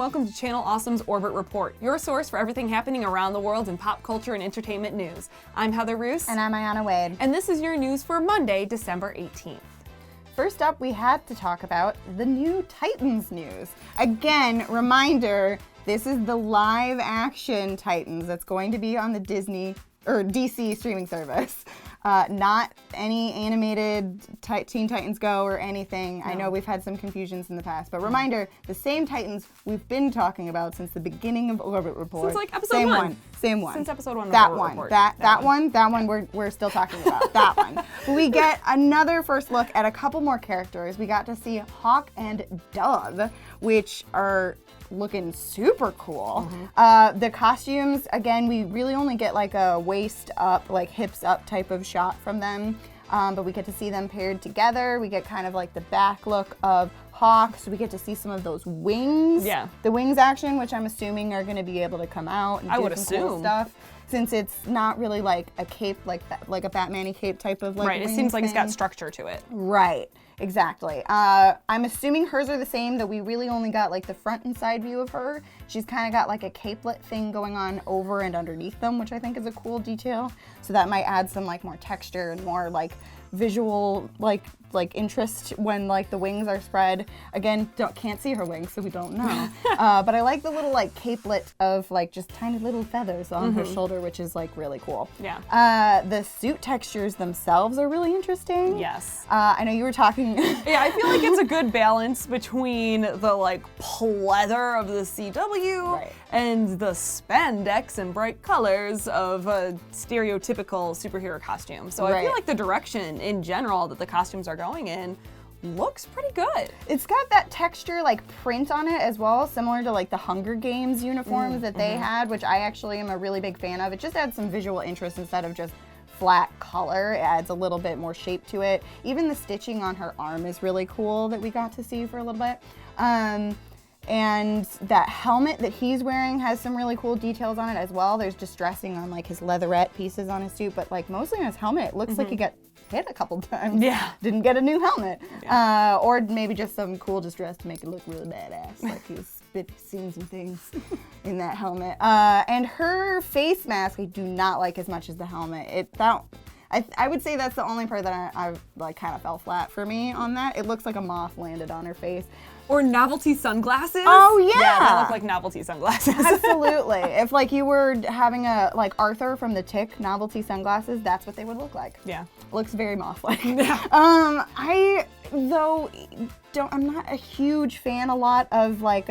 welcome to Channel Awesome's Orbit Report, your source for everything happening around the world in pop culture and entertainment news. I'm Heather Roos. And I'm Aiyanna Wade. And this is your news for Monday, December 18th. First up, we had to talk about the new Titans news. Again, reminder, this is the live action Titans that's going to be on the DC streaming service. Not any animated Teen Titans Go or anything. No. I know we've had some confusions in the past, but reminder, the same Titans we've been talking about since the beginning of Orbit Report. Since like episode one. Same one. Since episode 1 of that Orbit one. Report. That one we're still talking about. That one. We get another first look at a couple more characters. We got to see Hawk and Dove, which are looking super cool. Mm-hmm. The costumes, again, we really only get like a waist up, like hips up type of shot from them, but we get to see them paired together. We get kind of like the back look of Hawk, so we get to see some of those wings. Yeah. The wings action, which I'm assuming are going to be able to come out and do some cool stuff. Since it's not really like a cape like that, like a Batman-y cape type of like. Right, it seems like it's got structure to it. Right, exactly. I'm assuming hers are the same, that we really only got like the front and side view of her. She's kind of got like a capelet thing going on over and underneath them, which I think is a cool detail. So that might add some like more texture and more like visual like interest when like the wings are spread. Again, can't see her wings, so we don't know. But I like the little like capelet of like just tiny little feathers on her shoulder, which is like really cool. Yeah. The suit textures themselves are really interesting. Yes. I know you were talking. Yeah, I feel like it's a good balance between the like pleather of the CW and the spandex and bright colors of a stereotypical superhero costume. So I feel like the direction in general that the costumes are going in looks pretty good. It's got that texture like print on it as well, similar to like the Hunger Games uniforms that they had, which I actually am a really big fan of. It just adds some visual interest instead of just flat color. It adds a little bit more shape to it. Even the stitching on her arm is really cool that we got to see for a little bit. And that helmet that he's wearing has some really cool details on it as well. There's distressing on like his leatherette pieces on his suit, but like mostly on his helmet, it looks like he got hit a couple times. Yeah. Didn't get a new helmet. Yeah. Or maybe just some cool distress to make it look really badass. Like he's seen some things in that helmet. And her face mask, I do not like as much as the helmet. I would say that's the only part that I like kind of fell flat for me on that. It looks like a moth landed on her face. Or novelty sunglasses. Oh yeah. Yeah, they look like novelty sunglasses. Absolutely. If like you were having a like Arthur from The Tick novelty sunglasses, that's what they would look like. Yeah. Looks very moth-like. Yeah. I'm not a huge fan a lot of like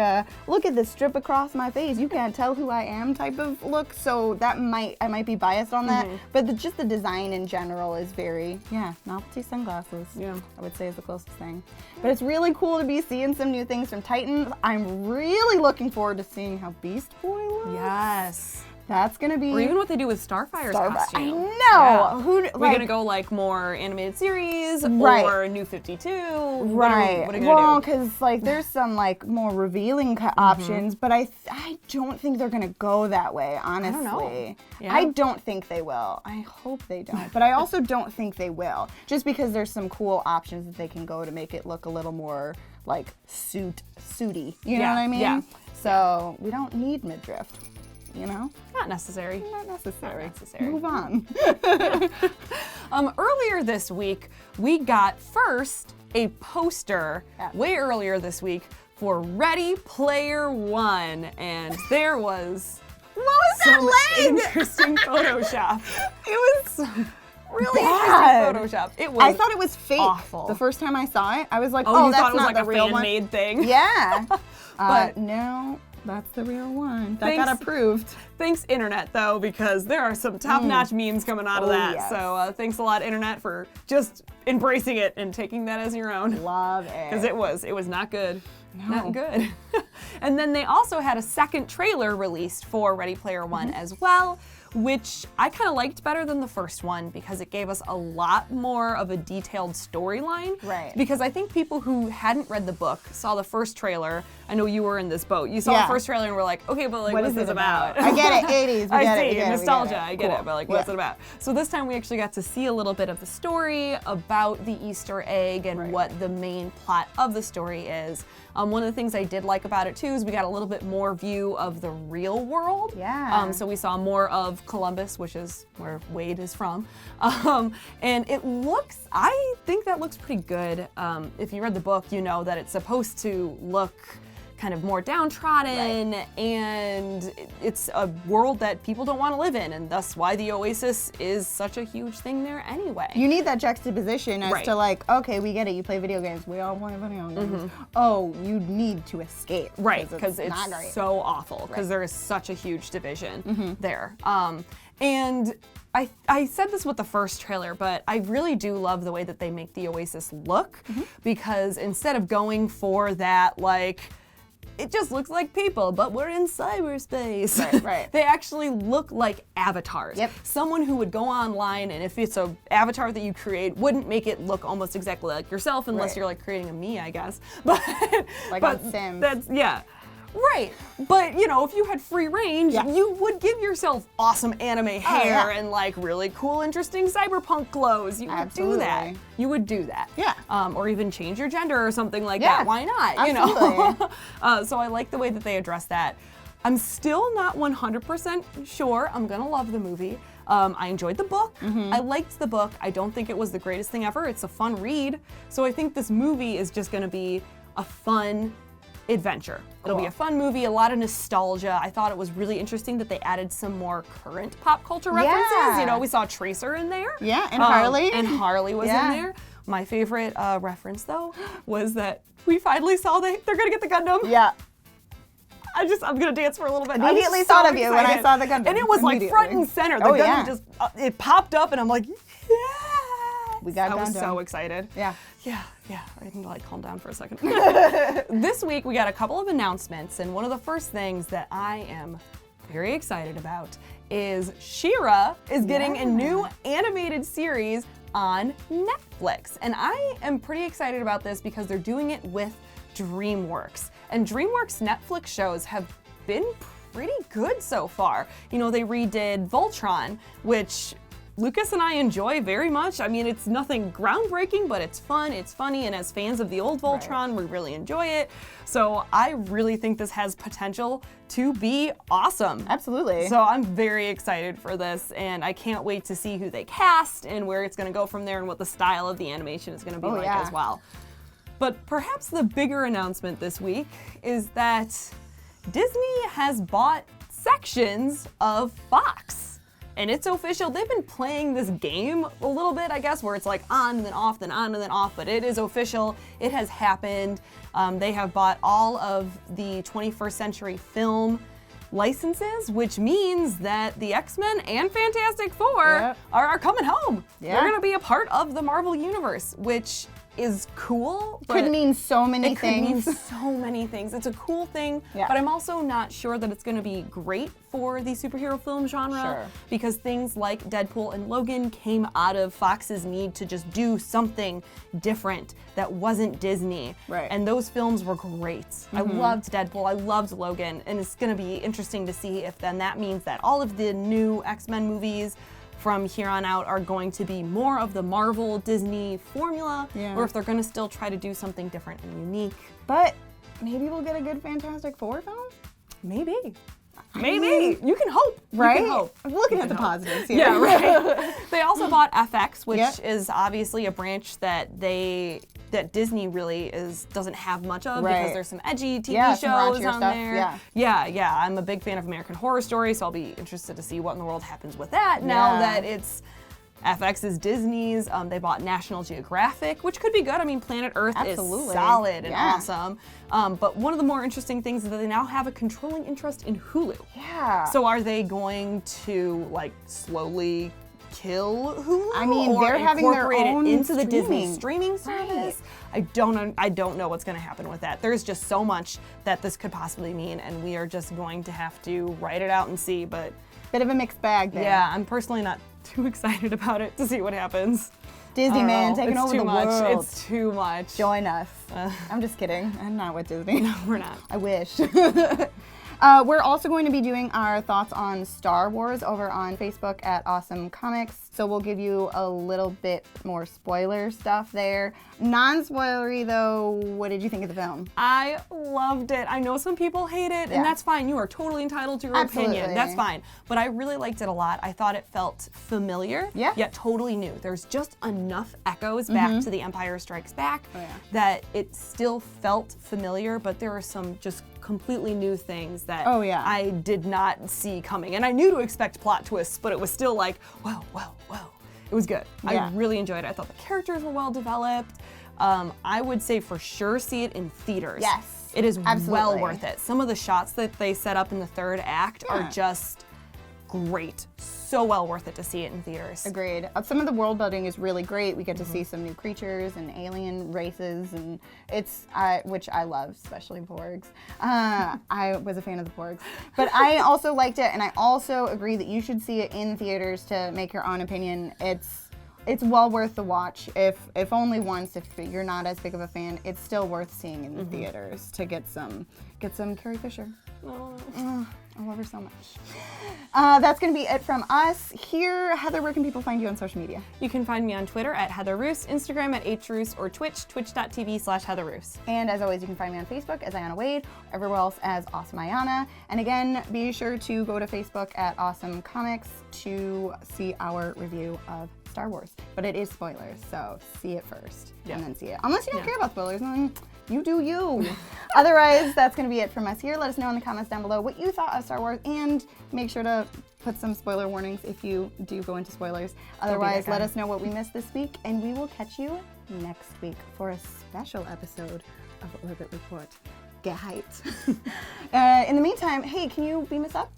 look at this strip across my face, you can't tell who I am type of look, so I might be biased on that, but just the design in general is very, novelty sunglasses, I would say is the closest thing. But it's really cool to be seeing some new things from Titans. I'm really looking forward to seeing how Beast Boy looks. Yes. That's gonna be. Or even what they do with Starfire's costume. I know. Yeah. We're gonna go like more animated series or New 52. Right. What are you well, gonna do? because like there's some like more revealing options, but I don't think they're gonna go that way. Honestly, I don't know. Yeah. I don't think they will. I hope they don't, but I also don't think they will. Just because there's some cool options that they can go to make it look a little more like sooty. You know what I mean? Yeah. So we don't need midriff. You know? Not necessary. Not necessary. Not necessary. Move on. Earlier this week, we got first a poster way earlier this week for Ready Player One, and there was some interesting Photoshop. It was really interesting Photoshop. It was I thought it was fake awful. the first time I saw it. I was like, you that's thought it was not like the a real one. fan-made thing? Yeah. But no, that's the real one. That got approved. Thanks, Internet, though, because there are some top-notch memes coming out of that. Yes. So thanks a lot, Internet, for just embracing it and taking that as your own. Love it. Because it was not good. No. Not good. And then they also had a second trailer released for Ready Player One as well, which I kind of liked better than the first one because it gave us a lot more of a detailed storyline. Right. Because I think people who hadn't read the book saw the first trailer. I know you were in this boat. You saw the first trailer and were like, okay, but like, what's this about? I get it, 80s. I see, nostalgia, I get Cool. it, but like, what's it about? So this time we actually got to see a little bit of the story about the Easter egg and what the main plot of the story is. One of the things I did like about it too is we got a little bit more view of the real world. Yeah. So we saw more of Columbus, which is where Wade is from. And it looks, I think that looks pretty good. If you read the book, you know that it's supposed to look kind of more downtrodden, and it's a world that people don't want to live in, and thus why the Oasis is such a huge thing there anyway. You need that juxtaposition as to like, okay, we get it, you play video games, we all play video games. Oh, you need to escape. Right, because it's not great. so awful, because there is such a huge division there. And I said this with the first trailer, but I really do love the way that they make the Oasis look, because instead of going for that, like, it just looks like people, but we're in cyberspace. Right. They actually look like avatars. Yep. Someone who would go online, and if it's an avatar that you create, wouldn't make it look almost exactly like yourself, unless you're like creating a me, I guess. But like but on Sims. that's Right, but you know, if you had free range, you would give yourself awesome anime hair and like really cool, interesting cyberpunk clothes. You would do that. You would do that. Yeah. Or even change your gender or something like that. Why not? Absolutely. You know. So I like the way that they address that. I'm still not 100% sure I'm gonna love the movie. I enjoyed the book. I liked the book. I don't think it was the greatest thing ever. It's a fun read. So I think this movie is just gonna be a fun adventure. It'll be a fun movie, a lot of nostalgia. I thought it was really interesting that they added some more current pop culture references. You know, we saw Tracer in there. Yeah, and Harley. And Harley was in there. My favorite reference, though, was that we finally saw they're gonna get the Gundam. Yeah. I'm gonna dance for a little bit. Immediately thought of you when I saw the Gundam. And it was like front and center. The Gundam just, it popped up and I'm like, yeah. We got I was Gundam. so excited. Yeah. I need to like calm down for a second. This week we got a couple of announcements, and one of the first things that I am very excited about is She-Ra is getting a new animated series on Netflix. And I am pretty excited about this because they're doing it with DreamWorks. And DreamWorks Netflix shows have been pretty good so far. You know, they redid Voltron, which Lucas and I enjoy very much. I mean, it's nothing groundbreaking, but it's fun, it's funny, and as fans of the old Voltron, we really enjoy it. So I really think this has potential to be awesome. Absolutely. So I'm very excited for this, and I can't wait to see who they cast and where it's gonna go from there and what the style of the animation is gonna be like as well. But perhaps the bigger announcement this week is that Disney has bought sections of Fox. And it's official. They've been playing this game a little bit, I guess, where it's like on and then off, then on and then off, but it is official. It has happened. They have bought all of the 21st Century Film licenses, which means that the X-Men and Fantastic Four are coming home. They're gonna be a part of the Marvel Universe, which is cool. But could mean so many things. It could mean so many things. It's a cool thing, but I'm also not sure that it's going to be great for the superhero film genre because things like Deadpool and Logan came out of Fox's need to just do something different that wasn't Disney. And those films were great. I loved Deadpool, I loved Logan, and it's going to be interesting to see if then that means that all of the new X-Men movies from here on out are going to be more of the Marvel Disney formula, or if they're going to still try to do something different and unique. But maybe we'll get a good Fantastic Four film? Maybe. Maybe. You can hope. Right? You can hope. I'm looking at the positives here. Yeah, right. They also bought FX, which is obviously a branch that Disney really doesn't have much of because there's some edgy TV shows on there. Yeah. I'm a big fan of American Horror Story, so I'll be interested to see what in the world happens with that now that it's FX is Disney's. They bought National Geographic, which could be good. I mean, Planet Earth is solid and awesome. But one of the more interesting things is that they now have a controlling interest in Hulu. So are they going to like slowly kill Hulu. I mean, or they're having their incorporate own it into the Disney streaming. streaming service. I don't know what's going to happen with that. There's just so much that this could possibly mean, and we are just going to have to write it out and see. But bit of a mixed bag there. yeah, I'm personally not too excited about it to see what happens. Disney, man, taking over the world. It's too much. Join us. I'm just kidding. I'm not with Disney. No, we're not. I wish. We're also going to be doing our thoughts on Star Wars over on Facebook at Awesome Comics. So we'll give you a little bit more spoiler stuff there. Non-spoilery though, what did you think of the film? I loved it. I know some people hate it, and that's fine. You are totally entitled to your opinion. That's fine. But I really liked it a lot. I thought it felt familiar, yet totally new. There's just enough echoes back to The Empire Strikes Back that it still felt familiar, but there are some just completely new things that I did not see coming. And I knew to expect plot twists, but it was still like, whoa. It was good. I really enjoyed it. I thought the characters were well developed. I would say for sure see it in theaters. Yes. It is well worth it. Some of the shots that they set up in the third act are just great. So well worth it to see it in theaters. Agreed. Some of the world building is really great. We get to see some new creatures and alien races, and it's which I love, especially Porgs. I was a fan of the Porgs, but I also liked it, and I also agree that you should see it in theaters to make your own opinion. It's well worth the watch. If only once, if you're not as big of a fan, it's still worth seeing in the theaters to get some Carrie Fisher. Oh, I love her so much. That's going to be it from us here. Heather, where can people find you on social media? You can find me on Twitter at Heather Roos, Instagram at HRoos, or twitch.tv/Heather Roos. And as always, you can find me on Facebook as Aiyanna Wade, everywhere else as Awesome Aiyanna. And again, be sure to go to Facebook at Awesome Comics to see our review of Star Wars. But it is spoilers, so see it first and then see it. Unless you don't care about spoilers, then you do you. Otherwise, that's going to be it from us here. Let us know in the comments down below what you thought of Star Wars, and make sure to put some spoiler warnings if you do go into spoilers. Otherwise, let us know what we missed this week, and we will catch you next week for a special episode of Orbit Report. Get hyped. In the meantime, hey, can you beam us up?